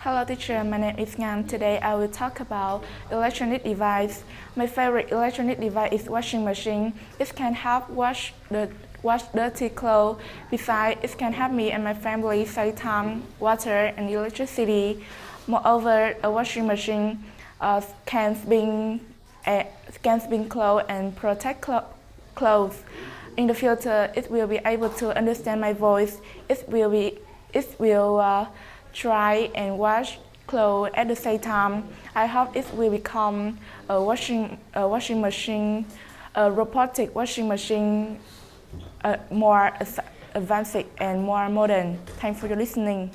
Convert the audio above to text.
Hello teacher, my name is Ngân. Today I will talk about electronic device. My favorite electronic device is washing machine. It can help wash dirty clothes. Besides, it can help me and my family save time, water, and electricity. Moreover, a washing machine can spin clothes and protect clothes. In the future, it will be able to understand my voice. It will dry and wash clothes at the same time. I hope it will become a washing machine, a robotic washing machine, more advanced and more modern. Thanks for your listening.